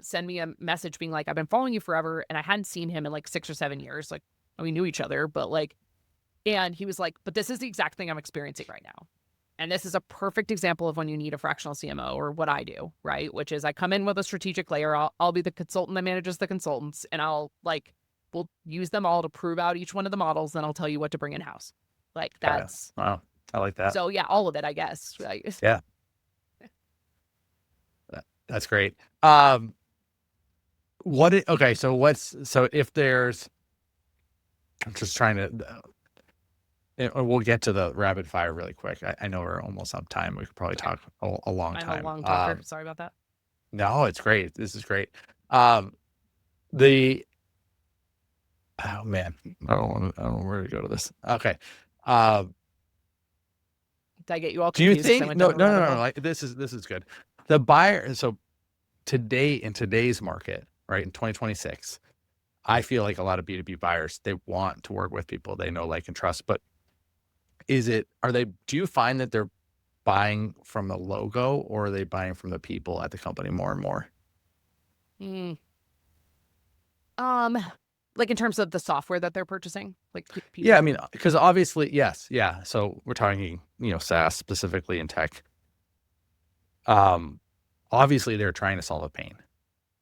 send me a message being like, I've been following you forever, and I hadn't seen him in like 6 or 7 years. Like, we knew each other, but like, and he was like, but this is the exact thing I'm experiencing right now. And this is a perfect example of when you need a fractional CMO, or what I do, right? Which is I come in with a strategic layer. I'll be the consultant that manages the consultants, and we'll use them all to prove out each one of the models. Then I'll tell you what to bring in house. Like, that's, Wow. I like that. so yeah, all of it, I guess. Yeah. That's great. So if there's, I'm just trying to, we'll get to the rapid fire really quick. I know we're almost up time. We could probably talk a long I'm time. a long talker. Sorry about that. No, it's great. This is great. Oh man, I don't know where to go to this. Okay. Did I get you all Do you confused? 'cause I think, went no, down a no, no, rabbit no, hole? like, this is good. The buyer. So in today's market, right, in 2026, I feel like a lot of B2B buyers, they want to work with people they know, like, and trust, but do you find that they're buying from the logo, or are they buying from the people at the company more and more? Mm. Like in terms of the software that they're purchasing, like people. Yeah, I mean, because obviously, yes, yeah. So we're talking, SaaS specifically in tech. Obviously they're trying to solve a pain,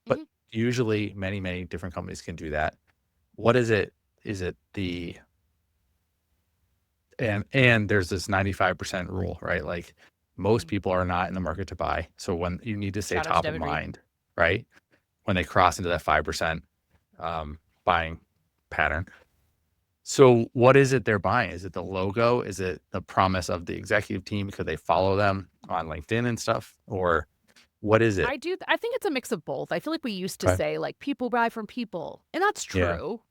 but Mhm. usually many, many different companies can do that. What is it? Is it and there's this 95% rule, right? Like, most people are not in the market to buy. So when you need to stay Shout out to top of David Reed. mind, right? When they cross into that 5% buying pattern. So what is it they're buying? Is it the logo? Is it the promise of the executive team because they follow them on LinkedIn and stuff? Or what is it? I think it's a mix of both. I feel like we used to Okay. say like people buy from people, and that's Yeah. true,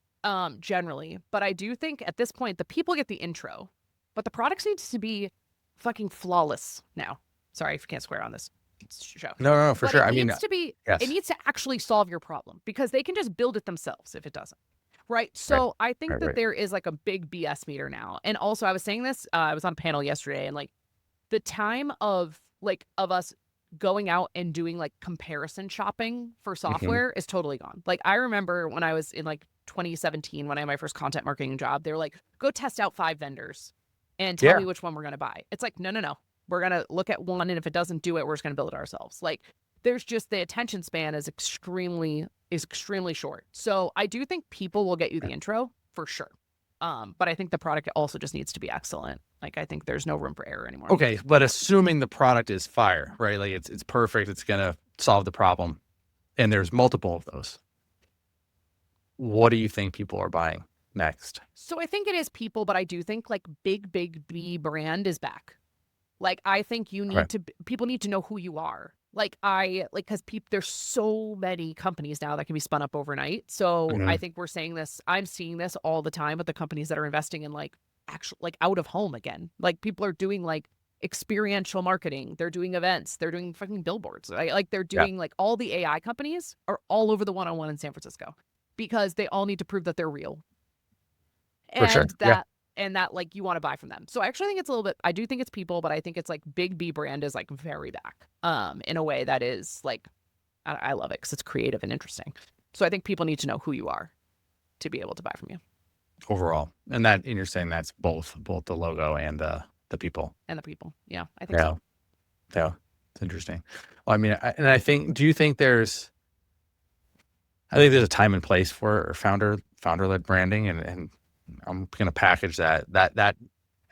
generally. But I do think at this point the people get the intro, but the products needs to be fucking flawless now. Sorry if you can't swear on this show. No, for But sure. it I mean, needs to be, yes. it needs to actually solve your problem, because they can just build it themselves if it doesn't. Right. Right. So I think that Right. there is like a big BS meter now. And also I was saying this, I was on a panel yesterday, and like the time of us going out and doing like comparison shopping for Mhm. software is totally gone. Like, I remember when I was in like 2017, when I had my first content marketing job, they were like, go test out 5 vendors and tell Yeah. me which one we're going to buy. It's like, no. We're going to look at one, and if it doesn't do it, we're just going to build it ourselves. Like, there's just the attention span is extremely short. So I do think people will get you the intro for sure. But I think the product also just needs to be excellent. Like, I think there's no room for error anymore. Okay, but assuming the product is fire, right? Like it's perfect, it's gonna solve the problem, and there's multiple of those. What do you think people are buying next? So I think it is people, but I do think like big B brand is back. Like, I think you need to, people need to know who you are. Because there's so many companies now that can be spun up overnight. So I think I'm seeing this all the time with the companies that are investing in like actual, like out of home again. Like, people are doing like experiential marketing. They're doing events. They're doing fucking billboards. Right? Like, they're doing like, all the AI companies are all over the one-on-one in San Francisco because they all need to prove that they're real. For sure. And that like you want to buy from them. So I actually think it's a little bit, I do think it's people, but I think it's like big B brand is like very back in a way that is like, I love it because it's creative and interesting. So I think people need to know who you are to be able to buy from you. Overall. And you're saying that's both the logo and the people. And the people. Yeah, I think so. Yeah. It's interesting. Well, I mean, I think there's a time and place for founder-led branding, and I'm going to package that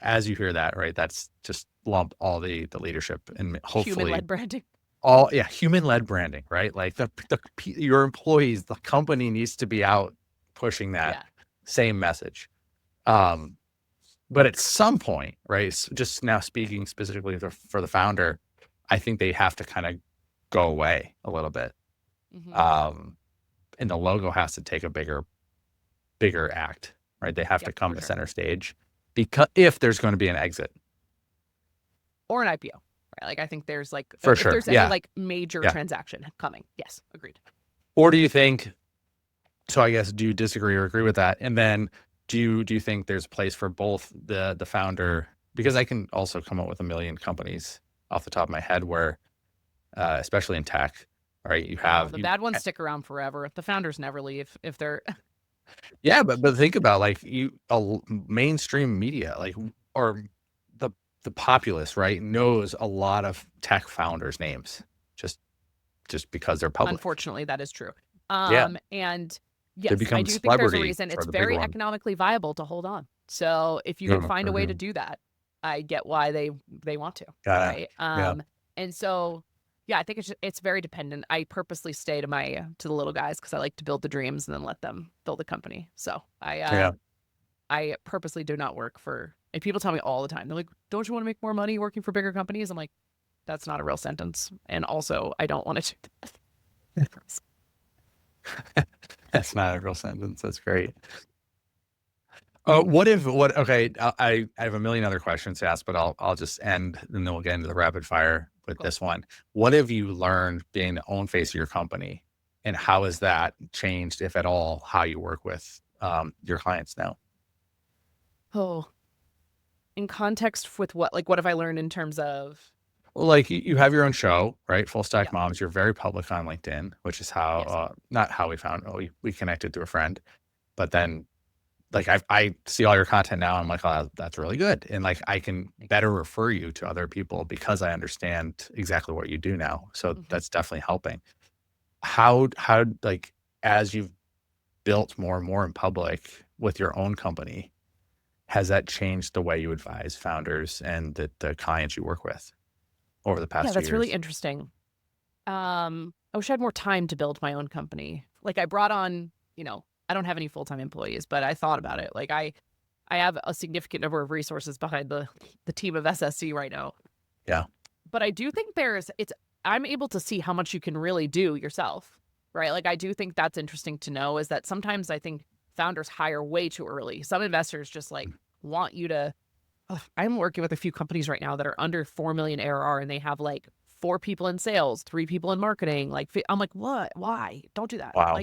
as you hear that, right? That's just lump all the leadership and hopefully human-led branding. Human-led branding, right? Like your employees, the company needs to be out pushing that same message. But at some point, right? Just now speaking specifically for the founder, I think they have to kind of go away a little bit. Mm-hmm. And the logo has to take a bigger act. Right, they have to come to center stage because if there's going to be an exit or an IPO, right? Like, I think there's like there's any like major transaction coming. Yes, agreed. Or do you think? So I guess, do you disagree or agree with that? And then do you think there's a place for both the founder? Because I can also come up with a million companies off the top of my head where, especially in tech, right? You have the bad ones stick around forever. The founders never leave if they're. Yeah, but think about like mainstream media, like, or the populace, right, knows a lot of tech founders' names just because they're public. Unfortunately, that is true. And yes, I do think there's a reason. It's very economically viable to hold on. So if you can find a way to do that, I get why they want to. Right. And so. Yeah, I think it's very dependent. I purposely stay to the little guys because I like to build the dreams and then let them build the company. So I purposely do not work for. And people tell me all the time, they're like, "Don't you want to make more money working for bigger companies?" I'm like, "That's not a real sentence." And also, I don't want to do that. That's not a real sentence. That's great. Okay, I have a million other questions to ask, but I'll just end and then we'll get into the rapid fire with this one. What have you learned being the own face of your company, and how has that changed, if at all, how you work with your clients now? Oh, in context with what? Like, what have I learned in terms of? Well, like you have your own show, right? Full Stack Moms. You're very public on LinkedIn, which is how not how we found we connected through a friend, but then. Like I see all your content now. I'm like, oh, that's really good. And like, I can better refer you to other people because I understand exactly what you do now. So that's definitely helping. How like, as you've built more and more in public with your own company, has that changed the way you advise founders and the clients you work with over the past 2 years? Yeah, that's really interesting. I wish I had more time to build my own company. Like, I brought on, I don't have any full-time employees, but I thought about it. Like, I have a significant number of resources behind the team of SSC right now. Yeah. But I do think I'm able to see how much you can really do yourself, right? Like, I do think that's interesting to know, is that sometimes I think founders hire way too early. Some investors just like want you to, I'm working with a few companies right now that are under 4 million ARR and they have like 4 people in sales, 3 people in marketing. Like, I'm like, what? Why? Don't do that. Wow.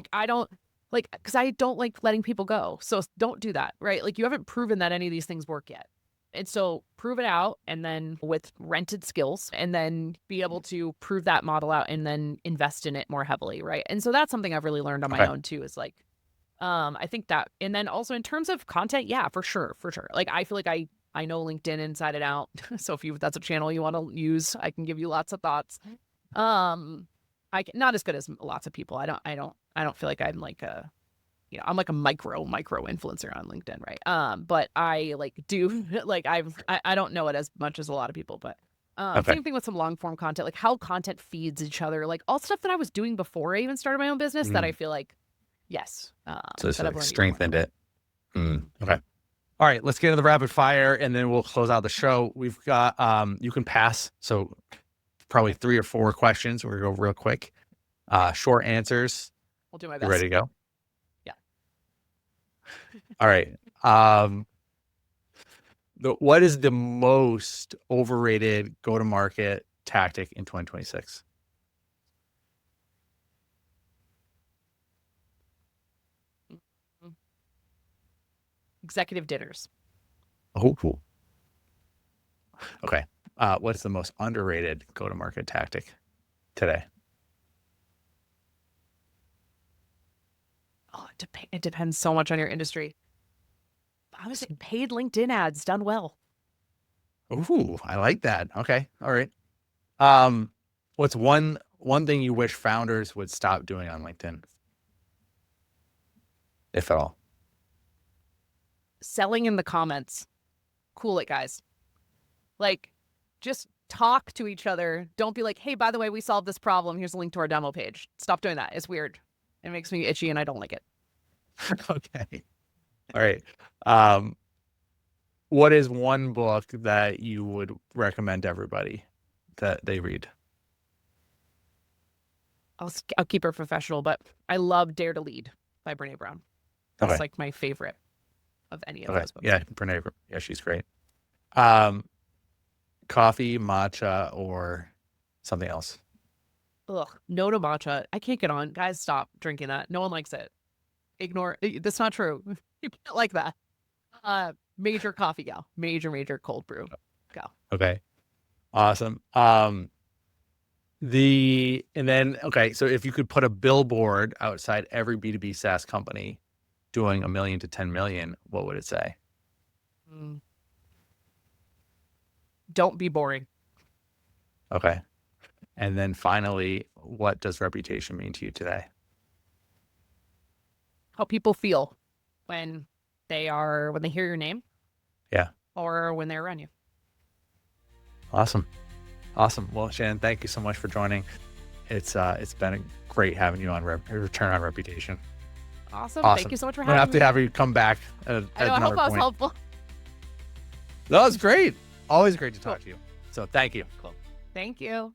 Like, because I don't like letting people go. So don't do that, right? Like, you haven't proven that any of these things work yet. And so prove it out, and then with rented skills, and then be able to prove that model out and then invest in it more heavily, right? And so that's something I've really learned on my own too, is like, I think that, and then also in terms of content, yeah, for sure. Like, I feel like I know LinkedIn inside and out. So if that's a channel you want to use, I can give you lots of thoughts. not as good as lots of people. I don't feel like I'm like I'm like a micro influencer on LinkedIn, right? But I like do like I don't know it as much as a lot of people, but Okay. same thing with some long form content, like how content feeds each other, like all stuff that I was doing before I even started my own business that I feel like, yes. So it's that I've like learned even more strengthened from. it. Okay. All right, let's get into the rapid fire and then we'll close out the show. We've got, you can pass. So probably 3 or 4 questions. We're gonna go real quick. Short answers. I'll do my You best. ready to go? Yeah. All right. What is the most overrated go-to-market tactic in 2026? Executive dinners. Oh, cool. Okay. What's the most underrated go-to-market tactic today? Oh, it depends so much on your industry. I was saying paid LinkedIn ads done well. Ooh, I like that. Okay. All right. What's one thing you wish founders would stop doing on LinkedIn, if at all? Selling in the comments. Cool it, guys. Like, just talk to each other. Don't be like, hey, by the way, we solved this problem. Here's a link to our demo page. Stop doing that. It's weird. It makes me itchy and I don't like it. Okay. All right. What is one book that you would recommend to everybody that they read? I'll keep her professional, but I love Dare to Lead by Brene Brown. That's Okay. like my favorite of any of Okay. those books. Yeah, Brene. Yeah, she's great. Coffee, matcha, or something else? Ugh, no to matcha. I can't get on. Guys, stop drinking that. No one likes it. Ignore. That's not true. You can't like that. Major coffee gal. Major cold brew gal. Okay. Awesome. Okay, so if you could put a billboard outside every B2B SaaS company doing $1 million to 10 million, what would it say? Don't be boring. Okay. And then finally, what does reputation mean to you today? How people feel when they hear your name. Yeah. Or when they're around you. Awesome. Well, Shannon, thank you so much for joining. It's been great having you on Return on Reputation. Awesome. Thank you so much for having me. We'll have to have you come back at I hope another I was point. helpful. That was great. Always great to talk to you. So thank you. Thank you.